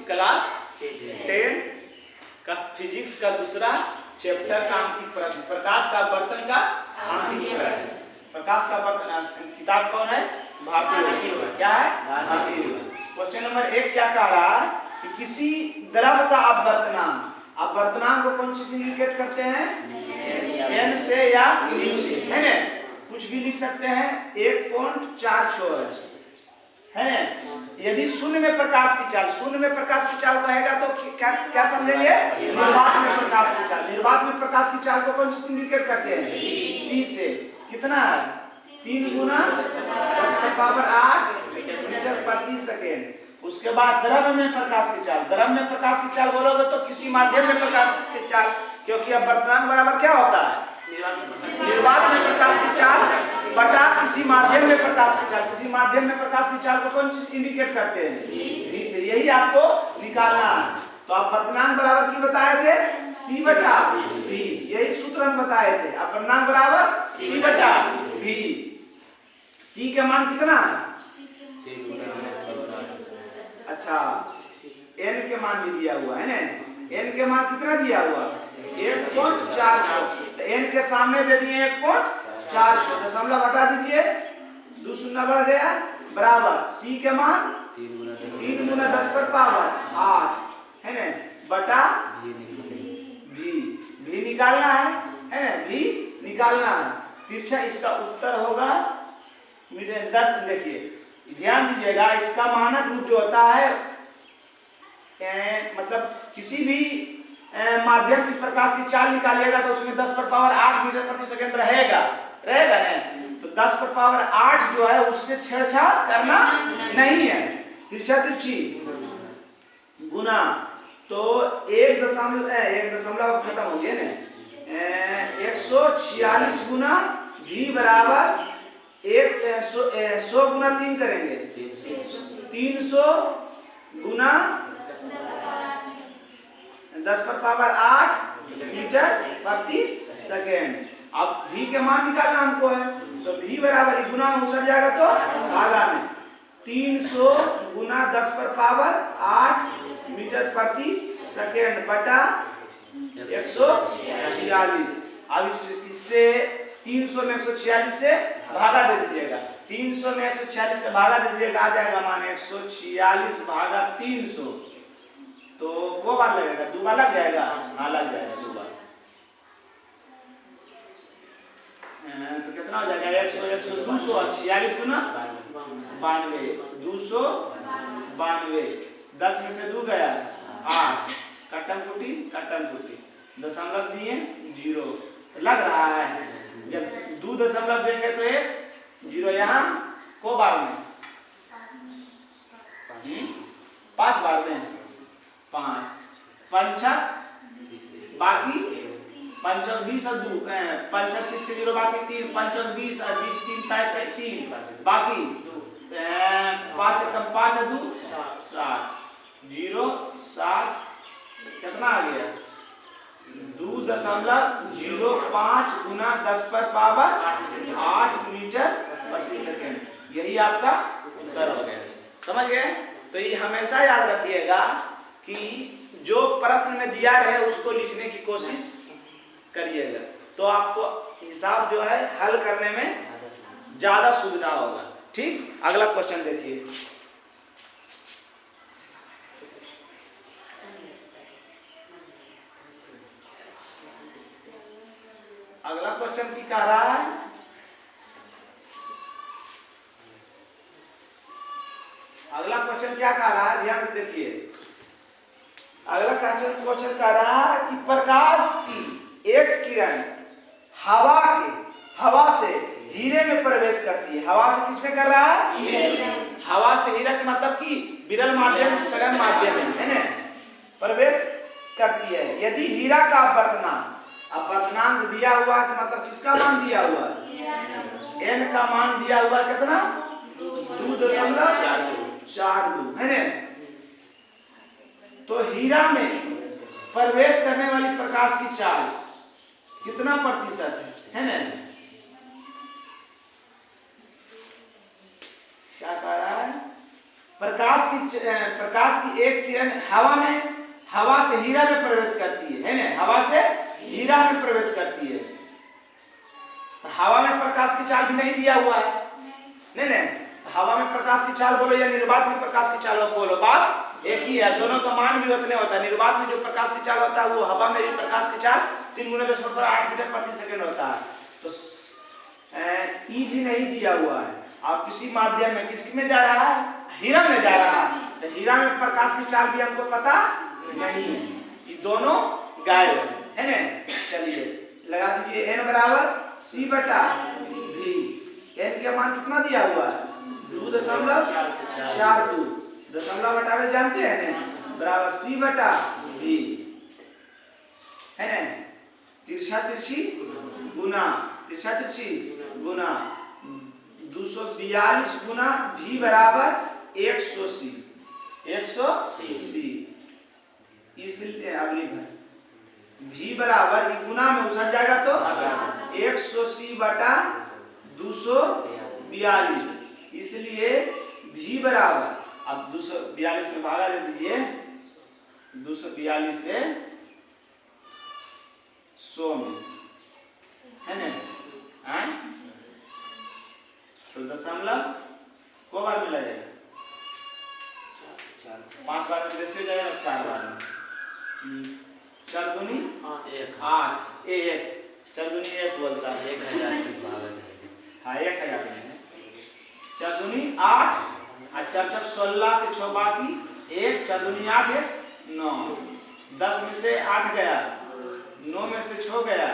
Class 10 का physics का दूसरा चैप्टर का आंखिक प्रश्न, प्रकाश का बर्तन का आंखिक प्रश्न। प्रकाश का बर्तन किताब कौन है? भारतीय। क्या है? भारतीय। क्वेश्चन नंबर 1 क्या कह रहा है कि किसी द्रव का अपवर्तनांक, अपवर्तनांक को कौन चीज इंडिकेट करते हैं? n से या u से, है ना? कुछ भी लिख सकते हैं 1.44 है ना? यदि शून्य में प्रकाश की चाल, शून्य में प्रकाश की चाल कहेगा तो क्या क्या समझेंगे? निर्वात में प्रकाश की चाल। निर्वात में प्रकाश की चाल को कौन चीज इंडिकेट करते हैं? c से। कितना है? 3 गुना 10⁸ मीटर प्रति सेकेंड। उसके बाद द्रव में प्रकाश की चाल, द्रव में प्रकाश की चाल बोलोगे तो किसी माध्यम में प्रकाश की चाल, क्योंकि अपवर्तनांक बराबर क्या होता है? निर्वात में प्रकाश की चाल बटा किसी माध्यम में प्रकाश की चाल। किसी माध्यम में प्रकाश की चाल को कौन इंडिकेट करते हैं? v से। यही आपको निकालना है। तो अपवर्तनांक बराबर की बताए थे? c बटा v। यही सूत्र हम बताए थे, अपवर्तनांक बराबर c बटा v। c का मान कितना है? अच्छा, n के मान भी दिया हुआ है ना? n के मान कितना दिया हुआ? 1.44। तो n के सामने दे दिए 1.44, दशमलव हटा दीजिए, 2 शून्य बढ़ गया, बराबर c के मान 3 गुना 10⁸ है ना, बटा v निकालना है ना? v निकालना है। तिरछा इसका उत्तर होगा 10। देखिए ध्यान दीजिएगा, इसका मानक रूप जो होता है मतलब किसी भी माध्यम की प्रकाश की चाल निकालिएगा तो उसमें 10⁸ मीटर प्रति सेकंड रहेगा ना? तो 10⁸ जो है उससे छेड़छाड़ करना नहीं है। तिरछा तिरछी गुना, तो 1 दशमलव खत्म हो गया ना, 146 गुना v बराबर 100 गुना 3 करेंगे, 300 गुना 10⁸ मीटर प्रति सेकेंड। अब v के मान निकालना हमको है, तो v बराबर गुना में उछल जाएगा तो भागा में 300 गुना 10⁸ मीटर प्रति सेकेंड बटा 146। अब इससे 300 में 146 से भागा दे दीजिएगा, 300 में 146 से भागा दे दीजिएगा, आ जाएगा मान 146 भागा 300। तो को बार लगेगा? 2 बार लग जाएगा? हाँ लग जाएगा 2 बार। तो कितना हो जाएगा? 100 200 46 गुना 92, 292। 10 में से 2 गया 8, कट्टम कुटी दशमलव दिए 0। लग रहा है जब 2 दशमलव देंगे तो 1 0 यहाँ को बार में 5 बार में 5 पंचा, बाकी 5 और 20 और 2 5 और 30 के 0 बाकी 3, 5 और 20 और 20 3 23 3 बाकी 5 से कम 5 और 2 7 0 7 कितना आ गया? 2.05 गुना 10⁸ मीटर प्रति सेकेंड। यही आपका उत्तर हो गया। समझ गए? तो ये हमेशा याद रखिएगा कि जो प्रश्न में दिया रहे उसको लिखने की कोशिश करिएगा, तो आपको हिसाब जो है हल करने में ज्यादा सुविधा होगा। ठीक, अगला क्वेश्चन देखिए। अगला क्वेश्चन की कह रहा है, अगला क्वेश्चन क्या कह रहा है? ध्यान से देखिए। अगला क्वेश्चन कह रहा है कि प्रकाश की एक किरण हवा से हीरे में प्रवेश करती है। हवा से किसमें कर रहा है? हवा से हीरा का मतलब कि विरल माध्यम से सघन माध्यम है ना, प्रवेश करती है। यदि हीरा का अपवर्तनांक दिया हुआ है तो मतलब किसका मान दिया हुआ है? n का मान दिया हुआ है कितना? 2.42 है ना। तो हीरा में प्रवेश करने वाली प्रकाश की चाल कितना प्रतिशत है ना? क्या कह रहा है? प्रकाश की एक किरण हवा से हीरा में प्रवेश करती है ना, हवा से हीरा में प्रवेश करती है। तो हवा में प्रकाश की चाल भी नहीं दिया हुआ है, नहीं हवा में प्रकाश की चाल बोलो या निर्वात में प्रकाश की चाल बोलो, बात एक ही है, दोनों का मान भी उतने होता है। निर्वात में जो प्रकाश की चाल होता है वो हवा में भी प्रकाश की चाल 3 × 10⁸ मीटर प्रति सेकंड होता है। तो ई भी नहीं दिया हुआ है। आप किसी माध्यम में किसमें जा रहा है, हीरा में जा रहा है, तो हीरा में प्रकाश की चाल भी हमको पता नहीं है, ये दोनों गायब है ना। चलिए लगा दीजिए n बराबर c/v। n का मान कितना दिया हुआ है 2.42, दशमलव हटावे जानते हैं ना, बराबर c/v है ना। तिरछा तिरछी गुना 242 गुना v बराबर 100c, इसलिए अगली बार v बराबर गुना में उछट जाएगा तो 100c/242, इसलिए v बराबर, अब 242 में भागा दे दीजिए, 242 से 100 में है ना, तो दशमलव को बार मिला जाएगा, 5 बार में रेशियो जाएगा, 4 बार में 4 दूनी 8, 4 दूनी 1 बोलता है, 1000 हाँ 1000 में 4 दूनी 8 और 4 × 16 के 86, 1 4 दूनी 8 है 9, 10 में से 8 गया, 9 में से 6 गया,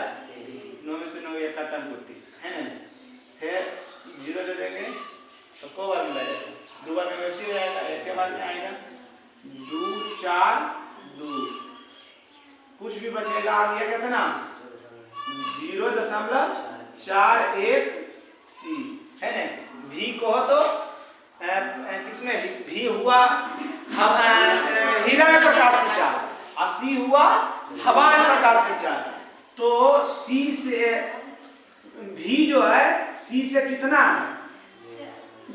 9 में से 9 गया, कटन कुट्टी है ना। फिर 0 दे देंगे तो को बार मिला जाएगा, 2 बार में वैसे ही आएगा, एक के बाद में आएगा 2 4 2, कुछ भी बचेगा, आ गया कितना 0.41 c है ना। v को तो किसमें v हुआ हीरा में प्रकाश की चाल और c हुआ हवा में प्रकाश की चाल, तो c से v जो है c से कितना है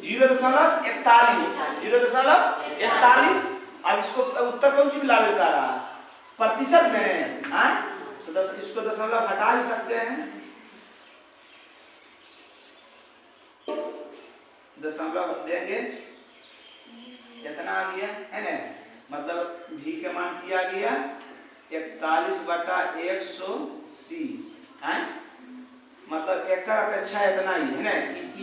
0.41। अब इसको उत्तर कौन सी लागू कर रहा है, प्रतिशत में है, तो इसको दशमलव हटा भी सकते हैं, दशमलव देंगे कितना आ गया है ना, मतलब v के मान किया गया 41/100c है, मतलब एक का अपेक्षा इतना ही है ना।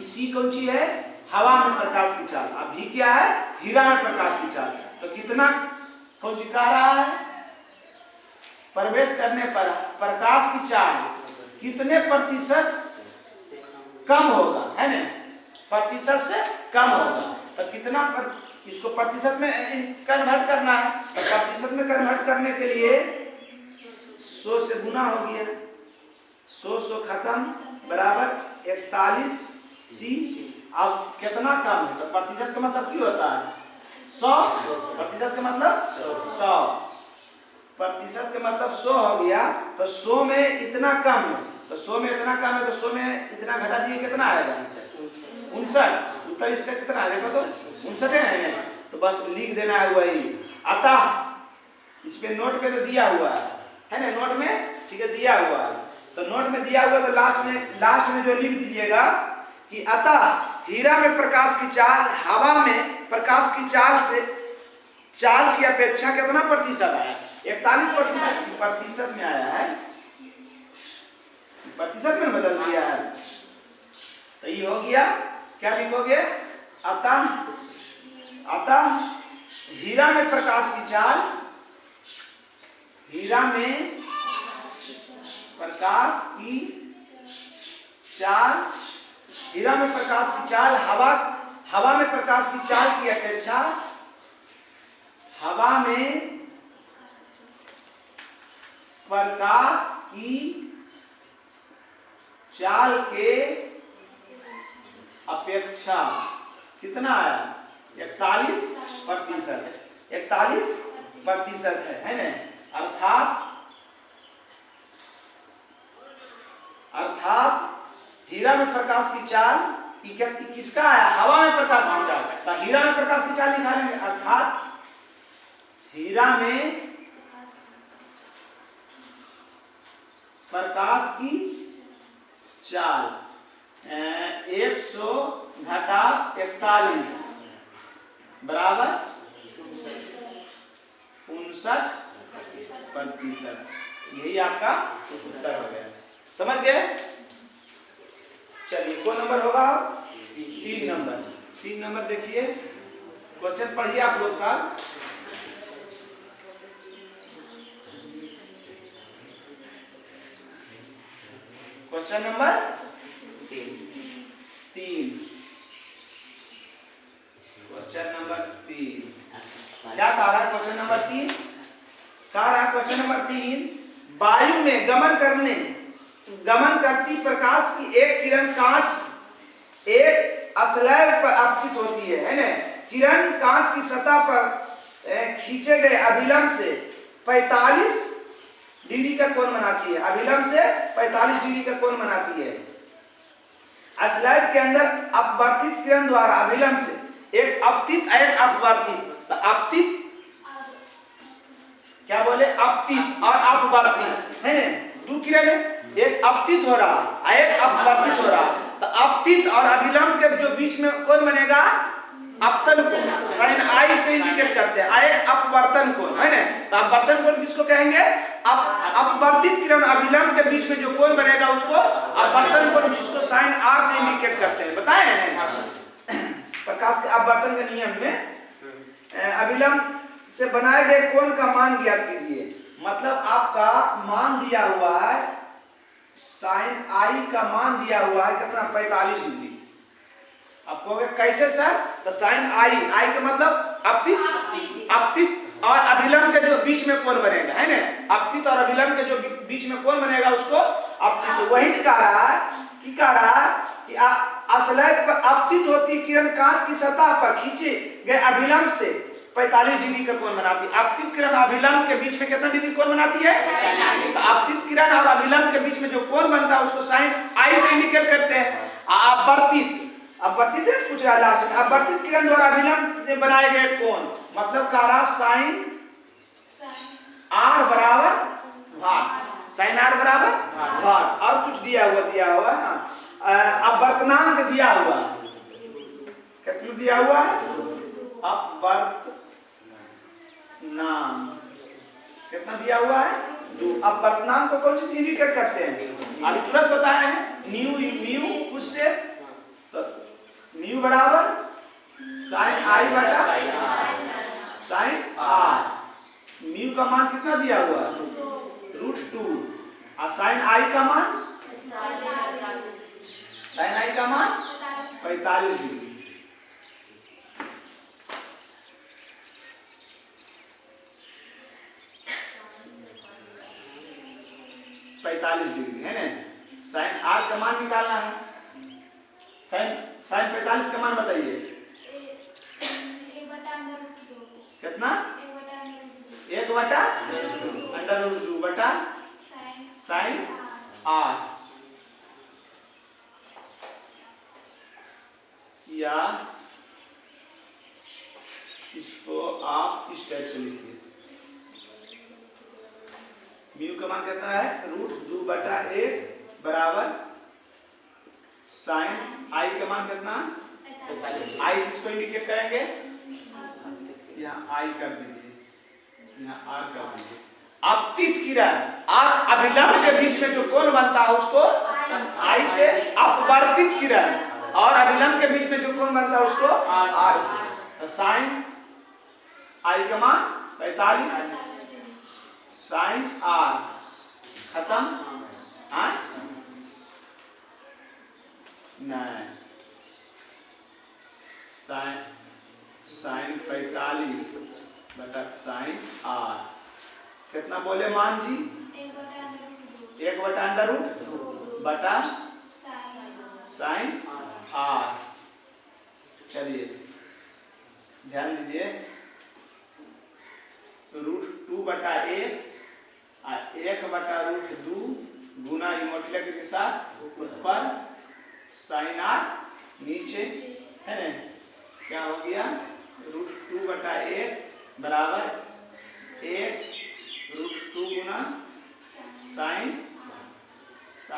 इसी कौन सी है हवा में प्रकाश की चाल, अब v क्या है हीरा में प्रकाश की चाल, तो कितना कौन सी कह रहा है, प्रवेश करने पर प्रकाश की चाल कितने प्रतिशत कम होगा है ना, प्रतिशत से कम होगा, तो कितना इसको प्रतिशत में कन्वर्ट करना है, तो प्रतिशत में कन्वर्ट करने के लिए 100 से गुना हो गया, 100 खत्म बराबर 41c। अब कितना कम है, तो प्रतिशत का मतलब क्या होता है 100, प्रतिशत का मतलब 100, प्रतिशत का मतलब 100 हो गया, तो 100 में इतना कम है, तो 100 में इतना कम है, तो 100 में इतना घटा दिए कितना आएगा 59, उत्तर इसका कितना आएगा तो 59 है ना, तो बस लिख देना है वही। अतः इस पे नोट पे तो दिया हुआ है ना, नोट में ठीक है दिया हुआ है, तो नोट में दिया हुआ तो लास्ट में जो लिख दीजिएगा कि अतः हीरा में प्रकाश की चाल हवा में प्रकाश की चाल की अपेक्षा कितना प्रतिशत आया, 41% प्रतिशत में आया है, प्रतिशत में बदल दिया है, तो ये हो गया, क्या लिखोगे अतः हीरा में प्रकाश की चाल, हीरा में प्रकाश की चाल, हीरा में प्रकाश की चाल हवा में प्रकाश की चाल की अपेक्षा हवा में प्रकाश की चाल के अपेक्षा कितना आया 41%, 41% है ना, अर्थात हीरा में प्रकाश की चाल किसका आया? हवा में प्रकाश की चाल। तो हीरा में प्रकाश की चाल निकालेंगे, अर्थात हीरा में प्रकाश की चाल 100 घटा 41 बराबर 59%। यही आपका उत्तर हो गया। समझ गए? चलिए कौन नंबर होगा? 3 नंबर। 3 नंबर देखिए, क्वेश्चन पढ़िए आप लोग का। Question number 3। क्वेश्चन नंबर 3 क्या कह रहा है? क्वेश्चन नंबर 3 कह रहा है, क्वेश्चन नंबर 3, वायु में गमन करती प्रकाश की एक किरण कांच एक स्लैब पर आपतित होती है ना? किरण कांच की सतह पर खींचे गए अभिलंब से 45 डिग्री का कोण बनाती है। अभिलंब से 45 डिग्री का कोण बनाती है। स्लैब के अंदर अपवर्तित किरण द्वारा अभिलंब से एक अपतित एक अपवर्तित, तो अपतित क्या बोले? अपतित और अपवर्तित है ना? 2 किरण है, एक अपतित हो रहा एक अपवर्तित हो रहा। तो अपतित और अभिलंब के जो बीच में कोण बनेगा? अपतन कोण, साइन आई से इंडिकेट करते हैं। एक अपवर्तन कोण है ना? तो अपवर्तन कोण किसको कहेंगे? अपवर्तित किरण अभिलंब के बीच में जो कोण बनेगा उसको अपवर्तन कोण, जिसको साइन आर से इंडिकेट करते हैं। बताए हैं प्रकाश के अपवर्तन के नियम में अभिलंब से बनाए गए कोण का मान ज्ञात कीजिए। मतलब आपका मान दिया हुआ है, साइन आई का मान दिया हुआ है कितना? 45 डिग्री। आप कहोगे कैसे सर? तो साइन आई का मतलब अपतित और अभिलंब के जो बीच में कोण बनेगा है ना? अपतित और अभिलंब के जो बीच में कोण बनेगा उसको अपतित। वही कह रहा है कि स्लैब पर अपतित होती किरण कांच की सतह पर खींचे गए अभिलंब से 45 डिग्री का कोण बनाती है। अपतित किरण अभिलंब के बीच में कितना डिग्री कोण बनाती है? तो अपतित किरण और अभिलंब के बीच में जो कोण बनता है उसको साइन आई से इंडिकेट करते हैं। अपवर्तित पूछ रहा है लास्ट में, अपवर्तित किरण द्वारा अभिलंब से बनाए गए कोण, मतलब कह रहा साइन आर बराबर भाग, साइन आर बराबर भाग। और कुछ दिया हुआ अपवर्तनांक दिया हुआ, कितना दिया हुआ? अपवर्तनांक कितना दिया हुआ है? 2। अपवर्तनांक को कौन सी इंडिकेट करते हैं? अभी तुरंत बताए हैं, न्यू उससे तो न्यू बराबर साइन आई बटा साइन आर। म्यू का मान कितना दिया हुआ? √2। और साइन आई का मान 45 डिग्री। है ना? साइन आर का मान निकालना है। साइन 45 का मान बताइए कितना? 1/√2 बटा साइन आर, या इसको आप इस टाइप से लिखिए। म्यू का मान कितना है? √2 बटा 1 बराबर साइन आई का मान कितना? 45। आई किसको इंडिकेट करेंगे? यहाँ आई कर दीजिए, यहाँ आर कर दीजिए। अपतित किरण और अभिलंब के बीच में जो कोण बनता है उसको आई से, अपवर्तित किरण और अभिलंब के बीच में जो कोण बनता है उसको आर से। तो साइन आई का मान 45, साइन आर खत्म। नहीं, साइन 45 बटा साइन आर कितना बोले मान जी? 1/√2 बटा साइन आर। चलिए ध्यान दीजिए, √2 बटा 1 और 1/√2 गुना इमोटिलक के साथ ऊपर साइन आर नीचे, है ना, क्या हो गया, √2/1 बराबर 1 √2 गुना साइन r,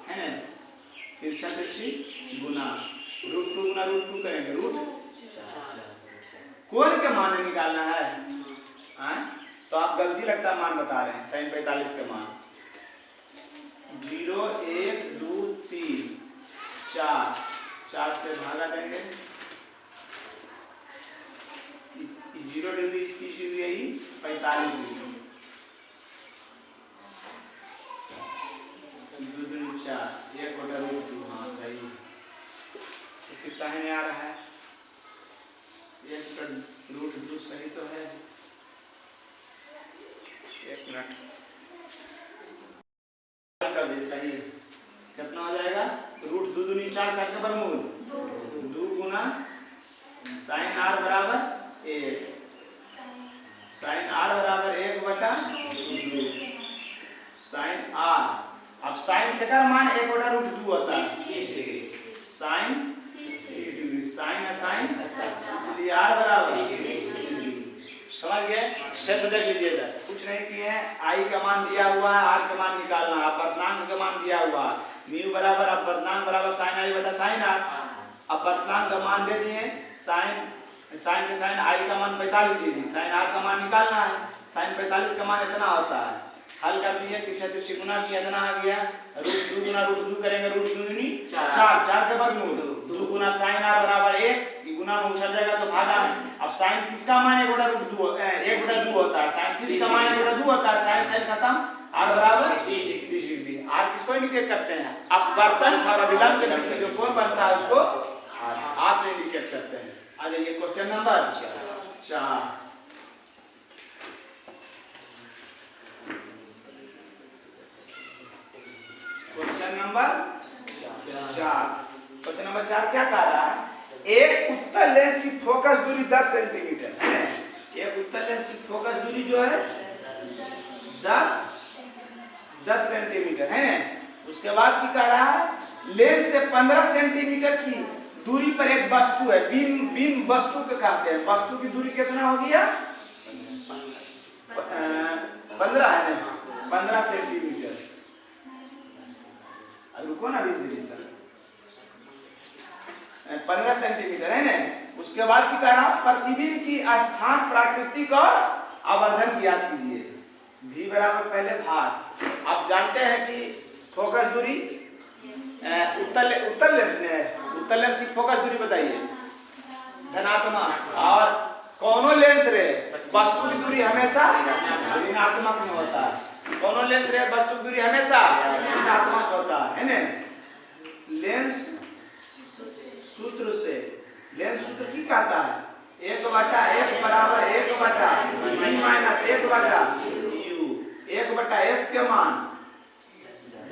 है ना, तिरछा तिरछी गुना √2 गुना √2 करेंगे कोण के मान निकालना है। तो आप गलती लगता मान बता रहे हैं, sin 45 के मान 0 1 2 3 4 से भागा देंगे, 0 डिग्री 30 डिग्री यही 45 डिग्री 2 दूनी 4 1/√2। हाँ सही, कितना है आ रहा है 1/√2 सही तो है। एक मिनट कर दे, सही कितना हो जाएगा, √2 दूनी 4 4 का वर्गमूल 2 गुना sin r बराबर 1, sin r बराबर 1/2 sin r। अब sin का मान 1/√2 होता है, sin sin इसलिए r बराबर, समझ गए। फिर से देख लीजिएगा, कुछ नहीं किए हैं, i का मान दिया हुआ है, r का मान निकालना है, अपवर्तनांक का मान दिया हुआ है, म्यू बराबर अपवर्तनांक बराबर sin i बटा sin r। अपवर्तनांक का मान दे दिए, sin के sin i का मान 45 डिग्री, sin r का मान निकालना है, sin 45 का मान इतना होता है, हल कर दिए, तिरछा तिरछी गुना किया, इतना आ गया, √2 गुना √2 करेंगे, √2 दूनी 4 4 के वर्गमूल 2 गुना sin r बराबर 1, ये गुना में उछल जाएगा तो भागा में। अब sin किसका मान 1/2 होता है, sin 30 का मान 1/2 होता है, sin खत्म, r बराबर 30 डिग्री। r किसको इंडिकेट करते हैं, अपवर्तन और अभिलंब के बीच में जो कोण बनता है उसको r से इंडिकेट करते हैं। आ जाइए क्वेश्चन नंबर 4। क्वेश्चन नंबर 4 क्या कह रहा है, एक उत्तल लेंस की फोकस दूरी 10 सेंटीमीटर है, एक उत्तल लेंस की फोकस दूरी जो है 10 सेंटीमीटर है ना। उसके बाद क्या कह रहा है, लेंस से 15 सेंटीमीटर की दूरी पर एक वस्तु है, बीम वस्तु को कहते हैं, वस्तु की दूरी कितना हो गया 15 है ना, 15 सेंटीमीटर। रुको ना अभी सर, 15 सेंटीमीटर है ना। उसके बाद क्या कह रहा, प्रतिबिंब की स्थान प्राकृतिक और आवर्धन की याद कीजिए, v बराबर पहले भार। आप जानते हैं कि फोकस दूरी उत्तल लेंस में है, उत्तल लेंस की फोकस दूरी बताइए धनात्मक, और कोनो लेंस रे वस्तु की दूरी हमेशा ऋणात्मक में होता है, कोनो लेंस रे वस्तु की दूरी हमेशा ऋणात्मक होता है ना। लेंस सूत्र से, लेंस सूत्र की कहता है 1/1 बराबर 1/b माइनस 1/u, 1/f के मान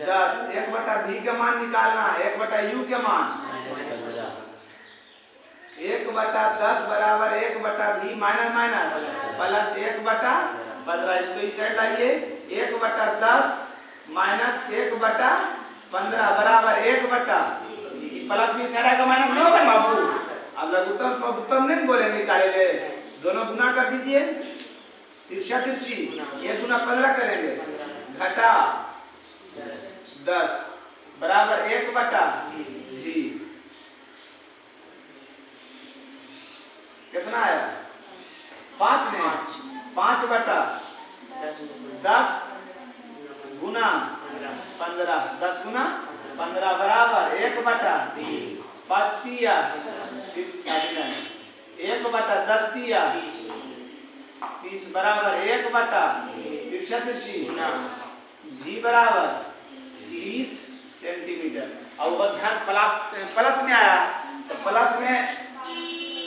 10, 1/v के मान निकालना है, 1/u के मान 1/10 बराबर 1/v माइनस माइनस प्लस 1/15। इसको इस साइड लाइए, 1/10 माइनस 1/15 बराबर 1/, प्लस भी साइड का माइनस नहीं होगा बाबू। अब लघुत्तम लघुत्तम नहीं बोलेंगे, निकाले दोनों गुना कर दीजिए, तिरछा तिरछी, 1 गुना 15 करेंगे, घटा 10 बराबर 1/v, कितना आया 5 में 5/10 गुना 15, 10 गुना 15 बराबर 1/5 तिया 1/10 तिया 30 बराबर 1/, तिरछा तिरछी v बराबर 30 सेंटीमीटर। और ध्यान प्लस में आया, तो प्लस में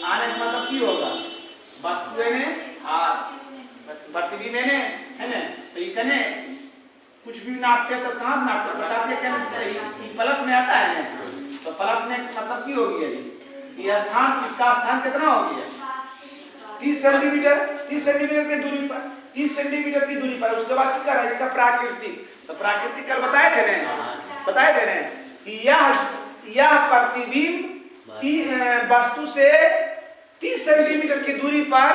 आने का मतलब की होगा, वस्तु ने प्रतिबिंब ने है ना, तो इतने कुछ भी नापते हैं तो कहां से नापते हैं, पोटासियम केमिस्ट्री प्लस में आता है ना, तो प्लस में मतलब की होगी ये स्थान, इसका स्थान कितना हो गया 30 सेंटीमीटर की दूरी पर, 30 सेंटीमीटर की दूरी पर। उसके बाद क्या करा, इसका प्राकृतिक, तो प्राकृतिक कल बताए थे ना कि यह प्रतिबिंब वस्तु से 30 सेंटीमीटर की दूरी पर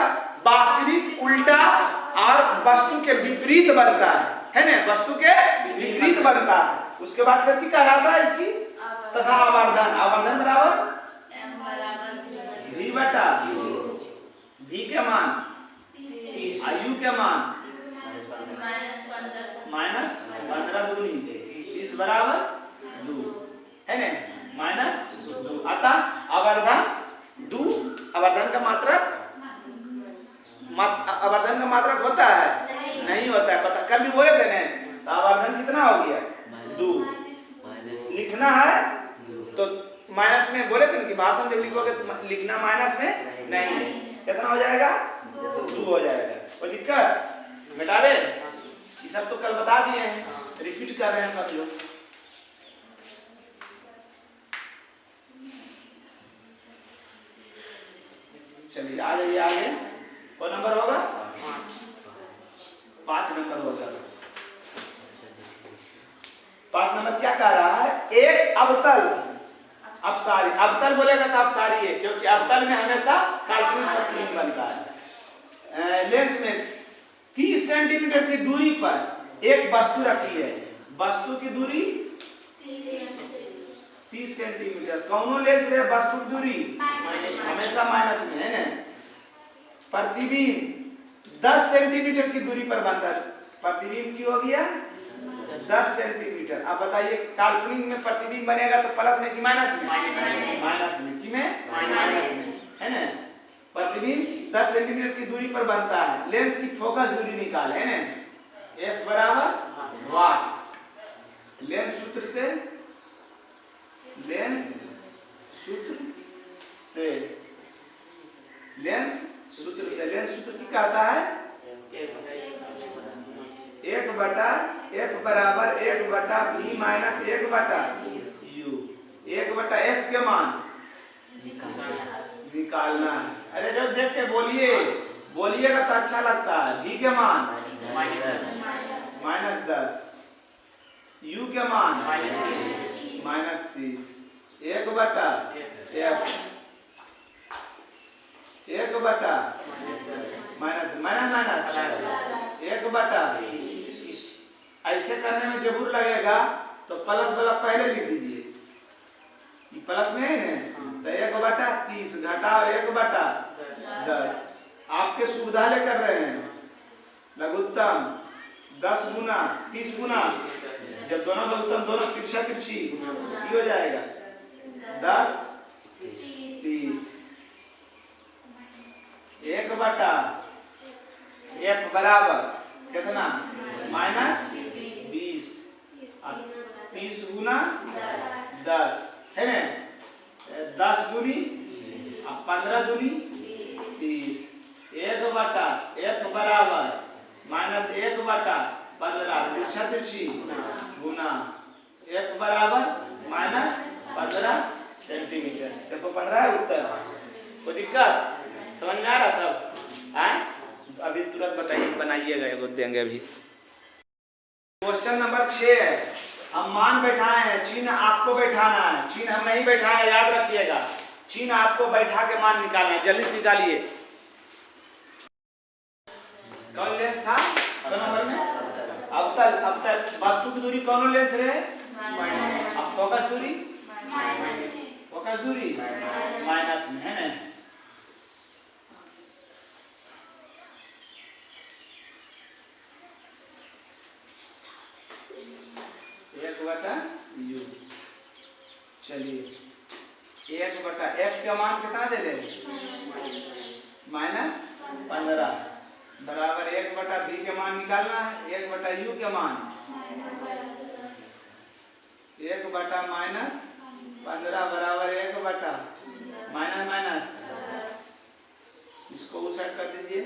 वास्तविक उल्टा और वस्तु के विपरीत बनता है ना, वस्तु के विपरीत बनता है। उसके बाद फिर क्या कहलाता है इसकी तथा आवर्धन। आवर्धन बराबर v बटा v के मान आयु के मान -15 दूनी 30 बराबर 2 है ना, -2। अतः आवर्धन 2 आवर्धन का मात्रक होता है? नहीं होता है। पता कल भी बोले थे ना, तो आवर्धन कितना हो गया 2 लिखना है तो माइनस में बोले थे कि भाषण में लिखोगे तो लिखना माइनस में नहीं, कितना हो जाएगा 2 हो जाएगा। कोई दिक्कत मिटावे? ये सब तो कल बता दिए हैं, रिपीट कर रहे हैं सब लोग। चलिए आ जाइए आगे। कौन नंबर होगा? 5 नंबर होगा। 5 नंबर क्या कह रहा है? एक अवतल अपसारी। अवतल बोलेगा तो अपसारी है, क्योंकि अवतल में हमेशा काल्पनिक प्रतिबिंब बनता है। लेंस में 30 सेंटीमीटर की दूरी पर एक वस्तु रखी है। वस्तु की दूरी 30 सेंटीमीटर। कौनो लेंस रहे वस्तु की दूरी हमेशा माइनस में है ना। प्रतिबिंब 10 सेंटीमीटर की दूरी पर बनता है। प्रतिबिंब की हो गया 10 सेंटीमीटर। अब बताइए काल्पनिक में प्रतिबिंब बनेगा तो प्लस में कि माइनस में? माइनस में। कि में? माइनस में है ना। प्रतिबिंब 10 सेंटीमीटर की दूरी पर बनता है। लेंस की फोकस दूरी निकाल है ना, F बराबर वाट। लेंस सूत्र से लेंस सूत्र की कहता है 1 बटा F बराबर 1 बटा V माइनस 1 बटा U। 1 बटा F के मान निकालना है। अरे जब देख के बोलिएगा तो अच्छा लगता है। V के मान -10, U के मान -30। 1 बटा F 1 बटा माइनस 1 बटा। ऐसे करने में जरूर लगेगा तो प्लस वाला पहले लिख दीजिए। ये प्लस में है ना, तो 1 बटा 30 घटाओ 1 बटा 10। आपके सुविधा ले कर रहे हैं। लघुत्तम 10 गुना 30 गुना, जब दोनों लघुत्तम दोनों तिरछा तिरछी हो जाएगा 10 30। 1 बटा F बराबर कितना -20। 30 गुना 10 है ना, 10 दूनी 15 दूनी 30। 1 बटा F बराबर -1 बटा 15 तिरछा तिरछी गुना F बराबर -15 सेंटीमीटर। देखो 15 है उत्तर। कोई दिक्कत? समझ में आ रहा सब? अभी तुरंत बताइए, बनाइएगा, एगो देंगे अभी। क्वेश्चन नंबर 6 है। हम मान बैठाए हैं, चिन्ह आपको बैठाना है। चिन्ह हम नहीं बैठाए, याद रखिएगा। चिन्ह आपको बैठा के मान निकालना है। जल्दी से निकालिए। कौन लेंस था नंबर में? अवतल। वस्तु की दूरी कौन लेंस रहे? अब फोकस दूरी माइनस में है ना। U। चलिए 1 बटा F का मान कितना दे दें? -15 बराबर 1 बटा V के मान निकालना है। 1 बटा U के मान 1 बटा -15 बराबर 1 बटा माइनस। इसको उस साइड कर दीजिए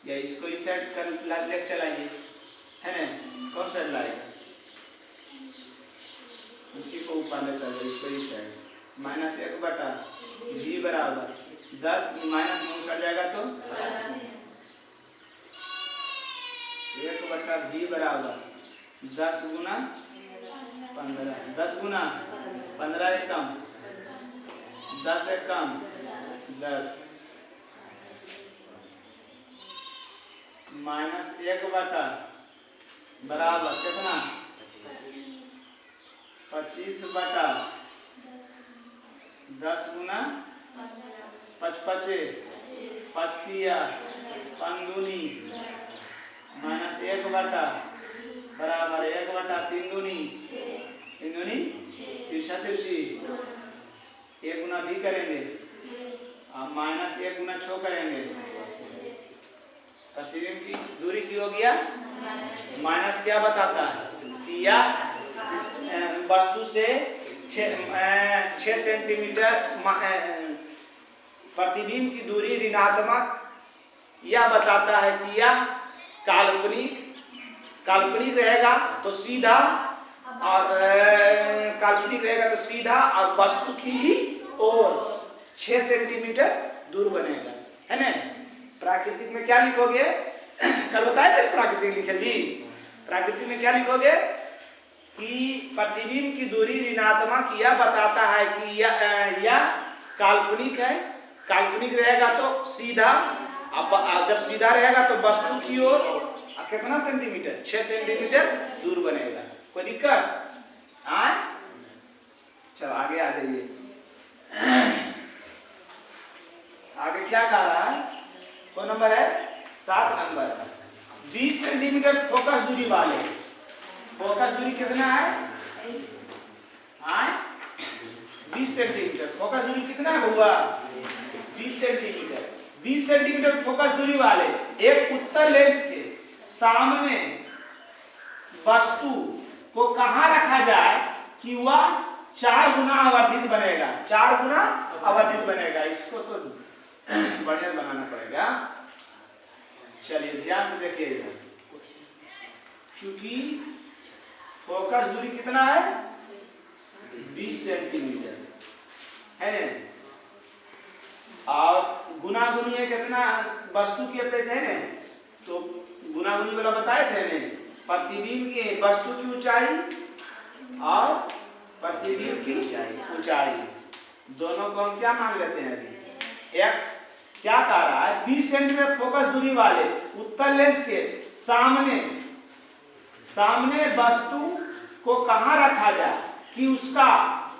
या इसको इस साइड कर ले चलाइए है ना। कौन साइड लाएगा? इसी को ऊपर ले चलिए, इसको इस साइड। -1 बटा V बराबर 10 माइनस में उस जाएगा तो 1 बटा V बराबर 10 गुना 15। 10 गुना 15 एकम 10 एकम 10 माइनस 1 बटा बराबर कितना 25 बटा 10 गुना 55 पचतिया पंदुनी माइनस 1 बटा बराबर 1 बटा 3 दूनी तिरछा तिरछी 1 गुना भी करेंगे और माइनस 1 गुना 6 करेंगे। प्रतिबिंब की दूरी की हो गया माइनस क्या बताता है कि यह वस्तु से 6 सेंटीमीटर प्रतिबिंब की दूरी ऋणात्मक यह बताता है कि यह काल्पनिक रहेगा तो सीधा और काल्पनिक रहेगा तो सीधा और वस्तु की ही ओर 6 सेंटीमीटर दूर बनेगा है ना। प्राकृतिक में क्या लिखोगे कल बताए थे प्राकृतिक लिखे जी। प्राकृतिक में क्या लिखोगे कि प्रतिबिंब की दूरी ऋणात्मक यह बताता है कि यह काल्पनिक है। काल्पनिक रहेगा तो सीधा अब जब सीधा रहेगा तो वस्तु की ओर कितना सेंटीमीटर 6 सेंटीमीटर दूर बनेगा। कोई दिक्कत आए चलो आगे आ जाइए। आगे क्या कह रहा है कौन नंबर है 7 नंबर 20 सेंटीमीटर फोकस दूरी वाले फोकस दूरी कितना है आए 20 सेंटीमीटर फोकस दूरी कितना हुआ 20 सेंटीमीटर 20 सेंटीमीटर फोकस दूरी वाले एक उत्तल लेंस के सामने वस्तु को कहां रखा जाए कि वह 4 गुना आवर्धित बनेगा 4 गुना आवर्धित बनेगा। इसको तो बढ़िया बनाना पड़ेगा। चलिए ध्यान से देखिएगा क्योंकि फोकस दूरी कितना है 20 सेंटीमीटर है और गुना गुनी है कितना वस्तु की अपेक्षा है ना तो गुना गुनी वाला बताए थे ने प्रतिबिंब की वस्तु की ऊंचाई और प्रतिबिंब की ऊंचाई दोनों को हम क्या मान लेते हैं अभी x क्या कह रहा है 20 सेंटीमीटर फोकस दूरी वाले उत्तल लेंस के सामने वस्तु को कहां रखा जाए कि उसका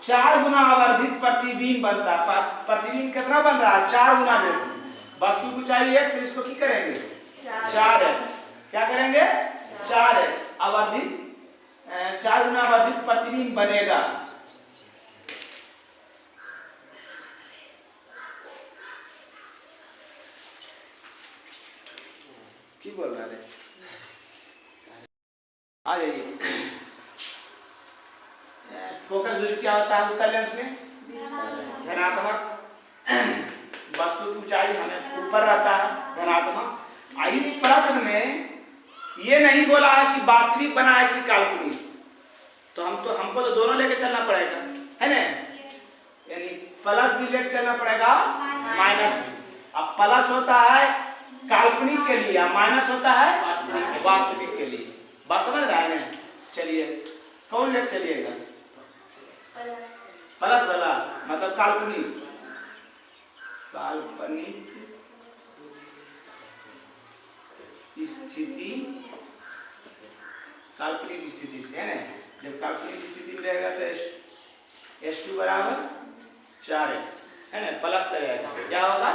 4 गुना आवर्धित प्रतिबिंब बनता है। प्रतिबिंब कितना बन रहा है 4 गुना जैसे वस्तु की ऊंचाई x इसको क्या करेंगे 4x क्या करेंगे 4x आवर्धित 4 गुना आवर्धित प्रतिबिंब बनेगा। की बोल रहा है आ जाइए। फोकस दूरी क्या होता है उत्तल लेंस में धनात्मक वस्तु की ऊंचाई हमेशा ऊपर रहता है धनात्मक। इस प्रश्न में ये नहीं बोला है कि वास्तविक बना है कि काल्पनिक तो हमको तो दोनों लेके चलना पड़ेगा है ना यानी प्लस भी लेके चलना पड़ेगा माइनस भी। अब प्लस होता है काल्पनिक के लिए माइनस होता है वास्तविक के लिए बात समझ रहा है ना। चलिए कौन लेके चलिएगा प्लस वाला मतलब काल्पनिक स्थिति काल्पनिक स्थिति से है ना। जब काल्पनिक स्थिति में रहेगा तो S2 बराबर 4x है ना प्लस रहेगा क्या होगा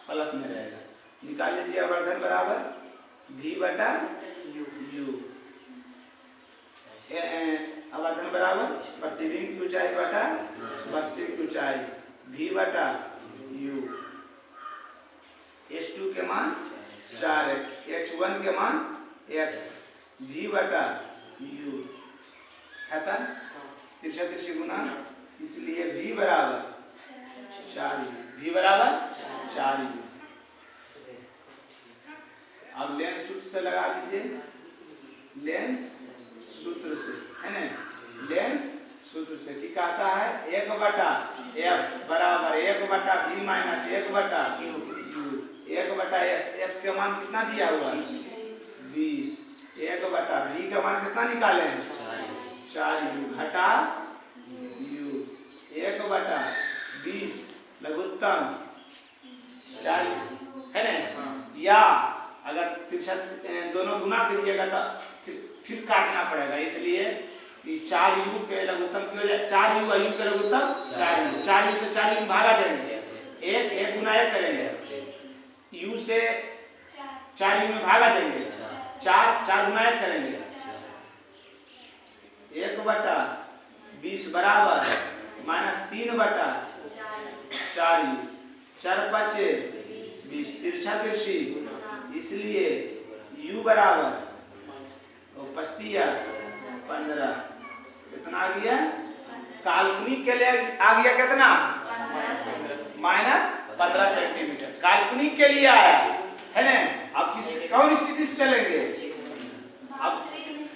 प्लस में रहेगा। निकाल लीजिए आवर्धन बराबर v बटा u आवर्धन बराबर प्रतिबिंब की ऊंचाई बटा वास्तविक की ऊंचाई v बटा u S2 के मान 4x h1 के मान x v बटा u है था तिरछा तिरछी गुना इसलिए v बराबर 4u v बराबर 4u। अब लेंस सूत्र से लगा लीजिए लेंस सूत्र से है ना लेंस सूत्र से ठीक आता है 1 बटा f बराबर 1 बटा v माइनस 1 बटा u 1 बटा f के मान कितना दिया हुआ 20 1 बटा v का मान कितना निकाले हैं 4u घटा u 1/20 लघुत्तम 40 है ना। या अगर तिरछा दोनों गुना कीजिएगा तो फिर काटना पड़ेगा, इसलिए कि 4u के लघुत्तम क्यों जाए, 4u u के लघुत्तम 4u, 4u से 4u भागा देंगे, 1 गुना 1 करेंगे, u से 4u में भागा देंगे, 4 गुना 1 करेंगे, 1/20 बराबर -3/4u, 4×5 = 20, तिरछा तिरछी, इसलिए u बराबर 15 कितना आ गया, काल्पनिक के लिए आ गया कितना -15 सेंटीमीटर, काल्पनिक के लिए आया है ना। अब कौन स्थिति से चलेंगे, अब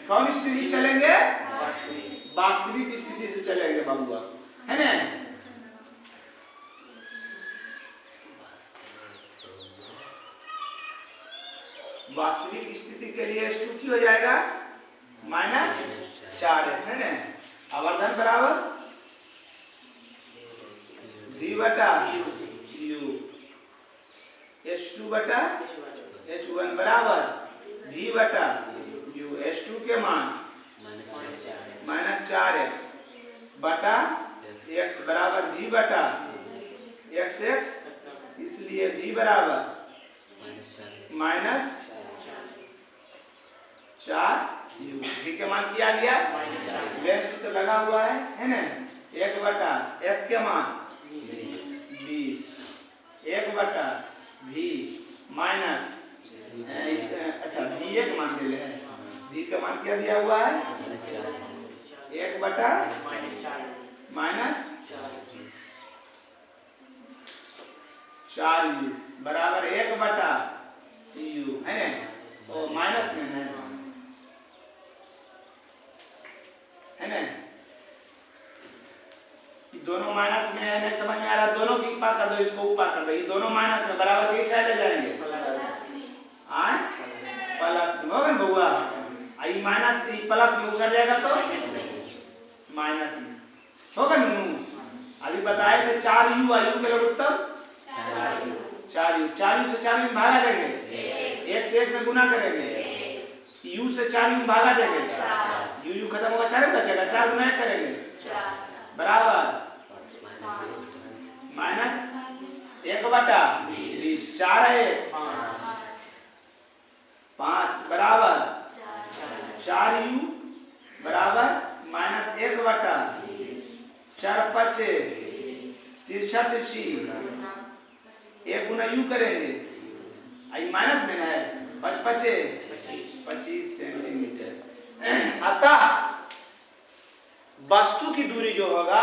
कौन स्थिति चलेंगे, वास्तविक स्थिति से चलेंगे बाबुआ, है ना। वास्तविक स्थिति के लिए S2 की हो जाएगा -4 है ना। आवर्धन बराबर V/U, H2/H1 बराबर V/U, H2 के मान -4x बटा x बराबर V/XX, इसलिए V बराबर -4u, v के मान किया गया, लेंस सूत्र लगा हुआ है ना। 1/f के मान 20, 1/v माइनस अच्छा v एक मान दे ले, v का मान क्या दिया हुआ है, 1/-4u बराबर 1/u है ना, वो माइनस में है ना, दोनों माइनस में है, नहीं समझ में आ रहा, दोनों की ऊपर कर दो, इसको ऊपर कर दो, ये दोनों माइनस में बराबर किस साइड ले जाएंगे, प्लस में होगा ना बउआ, आई माइनस प्लस में उछल जाएगा तो माइनस में होगा ना। अभी बताए थे 4u आयु के लघुत्तम 4u, 4u से 4u में भागा देंगे, 1 से 1 में गुना करेंगे, u से 4u में भागा देंगे, u खत्म होगा, 4 बचेगा, 4 गुना 1 करेंगे बराबर -1/20, 4 है 5 बराबर 4u बराबर -1/4 5 तिरछा तिरछी 1 गुना u करेंगे, आई माइनस में है, 25 सेंटीमीटर। अतः वस्तु की दूरी जो होगा,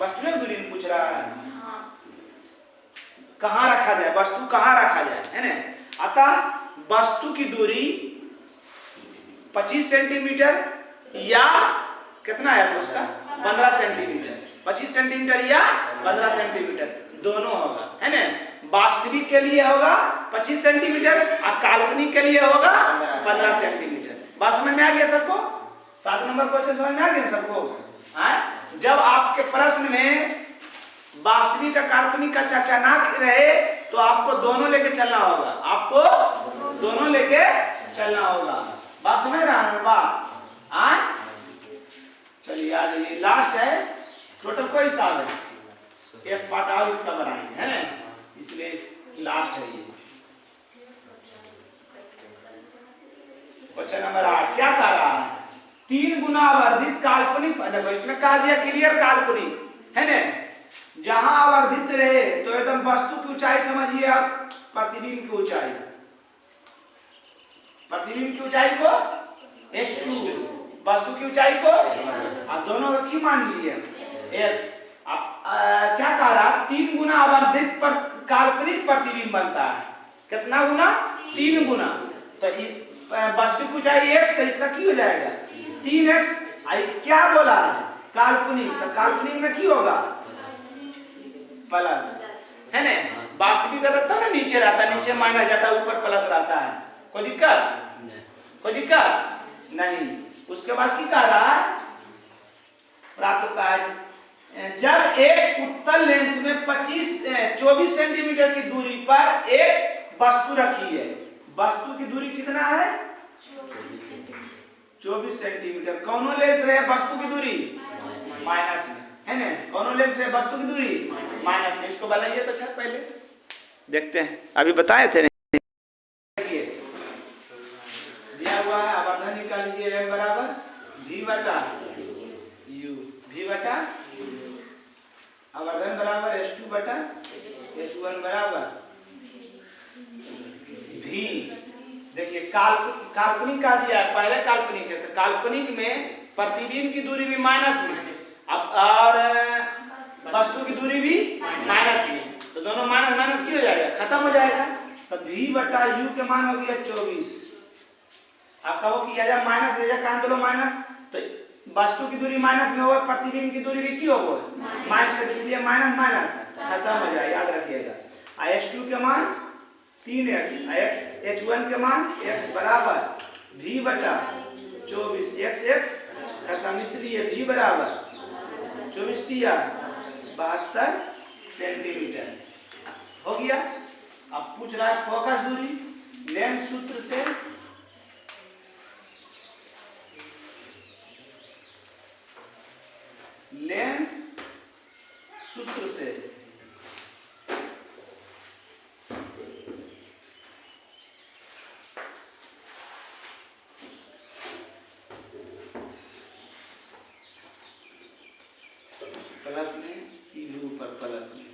वस्तु की दूरी पूछ रहा है, कहाँ रखा जाए, वस्तु कहाँ रखा जाए, है ना। अतः वस्तु की दूरी 25 सेंटीमीटर या कितना है तो उसका 15 सेंटीमीटर, 25 सेंटीमीटर या 15 सेंटीमीटर दोनों होगा, है ना। वास्तविक के लिए होगा 25 सेंटीमीटर और काल्पनिक के लिए होगा 15 सेंटीमीटर। बात समझ में आ गया सबको, 7 नंबर क्वेश्चन समझ में आ गया सबको। जब आपके प्रश्न में वास्तविक का काल्पनिक का चर्चा ना रहे तो आपको दोनों लेके चलना होगा, आपको दोनों लेके चलना होगा। बात समझ रहा है बात, चलिए आज ये लास्ट है, टोटल कोई हिसाब है, एक पार्ट और इसका बनाएंगे, है ना, इसलिए लास्ट है ये। क्वेश्चन नंबर 8 क्या कह रहा है, 3 गुना आवर्धित काल्पनिक, देखो इसमें कहा दिया क्लियर काल्पनिक, है ना। जहां आवर्धित रहे तो एकदम वस्तु की ऊंचाई समझिए आप, प्रतिबिंब की ऊंचाई, प्रतिबिंब की ऊंचाई को S2, वस्तु की ऊंचाई को, आप दोनों की मान लिए x। क्या कह रहा, 3 गुना आवर्धित पर काल्पनिक प्रतिबिंब बनता है, कितना गुना, 3 गुना, तो वस्तु की ऊंचाई x, तो इसका क्या हो जाएगा 3x। क्या बोला है काल्पनिक, तो काल्पनिक में क्या होगा प्लस, है ना। वास्तविक रहता है ना नीचे रहता है, नीचे माइनस जाता है, ऊपर प्लस रहता है, कोई दिक्कत, कोई दिक्कत नहीं। उसके बाद क्या कह रहा है, प्राप्त कार्य जब एक उत्तल लेंस में 24 सेंटीमीटर की दूरी पर एक वस्तु रखी है, वस्तु की दूरी कितना है? 24 सेंटीमीटर। कौनो लेंस रहे वस्तु की दूरी माइनस में, है ना? कौनो लेंस रहे वस्तु की दूरी माइनस में। इसको बनाइए तो अच्छा, पहले देखते हैं, अभी बताए थे। देखिए दिया हुआ है, आवर्धन निकाल लीजिए, m बराबर v बटा u, v बटा आवर्धन बराबर h2 बटा h1 बराबर v। देखिए काल्पनिक का दिया है, पहले काल्पनिक है, तो काल्पनिक में प्रतिबिंब की दूरी भी माइनस में, अब और वस्तु की दूरी भी माइनस में, तो दोनों माइनस माइनस की हो जाएगा, खत्म हो जाएगा। तो v बटा u के मान हो गया 24। आप कहो कि या माइनस ले जा, कहां दो माइनस, तो वस्तु की दूरी माइनस में होगा, प्रतिबिंब की दूरी भी की होगा माइनस, इसलिए माइनस माइनस खत्म हो जाएगा, याद रखिएगा। h2 के मान 3x, h1 के मान x बराबर v बटा 24, x खत्म, इसलिए v बराबर 24 दिया 72 सेंटीमीटर हो गया। अब पूछ रहा है फोकस दूरी, लेंस सूत्र से प्लस में, तीन ऊपर प्लस में,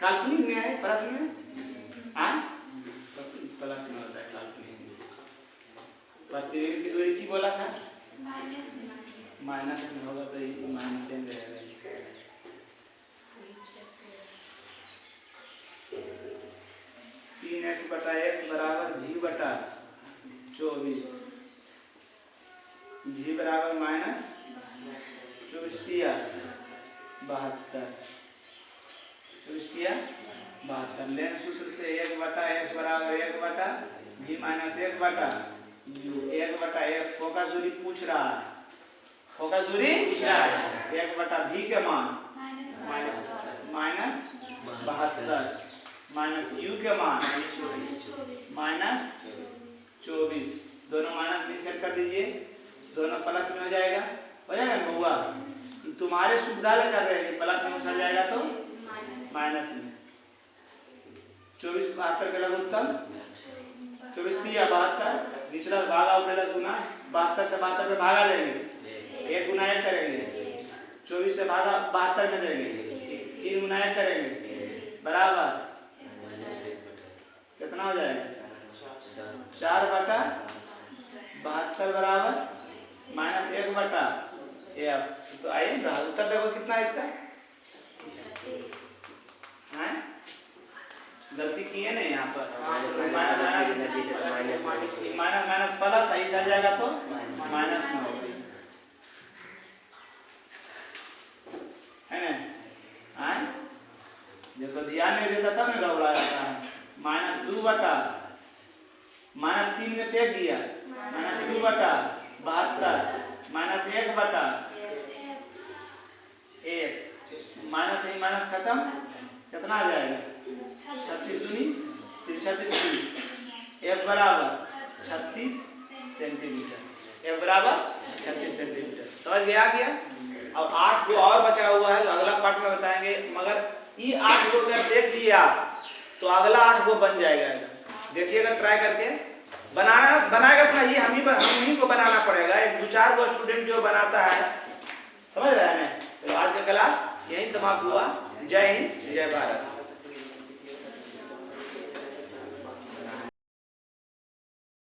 काल्पनिक में है, प्रश्न में प्लस में होता है काल्पनिक में। प्रतिबिंब की दूरी की बोला था माइनस में होगा, तो ये माइनस में रहेगा। 3x बटा x बराबर v बटा 24, v बराबर माइनस 24 दिया 72, 24 दिया 72। लेंस सूत्र से 1 बटा x बराबर 1 बटा v माइनस 1 बटा u, 1 बटा f फोकस दूरी पूछ रहा है, फोकस दूरी 1 बटा v के मान माइनस 72 माइनस u के मान माइनस 24, दोनों माइनस में सेट कर दीजिए, दोनों प्लस में हो जाएगा, हो जाएगा ना हुआ। तुम्हारे सुविधा ले कर रहे हैं, प्लस में चल जाएगा तो माइनस में। 24 72 के लघुत्तम 24 दिया 72, निचला भागा उठेगा गुना, 72 से 72 पे भागा लेंगे, 1 गुना 1 करेंगे, 24 से भागा 72 में देंगे, 3 गुना 1 करेंगे बराबर कितना हो जाएगा 4 बटा 72 बराबर माइनस 1 बटा f। तो आइए उत्तर देखो कितना है इसका, है गलती किए नहीं यहाँ पर, माइनस माइनस प्लस सही आ जाएगा तो माइनस में हो गई, है ना? देखो ध्यान नहीं देता तब नहीं रौला जाता है। माइनस 2 बटा माइनस 3 में से दिया माइनस 2 बटा 72 माइनस 1 बटा 1 माइनस ही माइनस खत्म, कितना आ जाएगा 36 दूनी 36, f बराबर 36 सेंटीमीटर, f बराबर 36 सेंटीमीटर। समझ गया अब 8 को और बचा हुआ है, अगला पार्ट में बताएंगे, मगर ये 8 को अगर देख लिए आप तो अगला 8 को बन जाएगा। देखिएगा ट्राई करके बनाएगा तो ये हम ही को बनाना पड़ेगा, एक 2-4 गो स्टूडेंट जो बनाता है, समझ रहे हैं। तो आज का क्लास यही समाप्त हुआ। जय हिंद, जय भारत।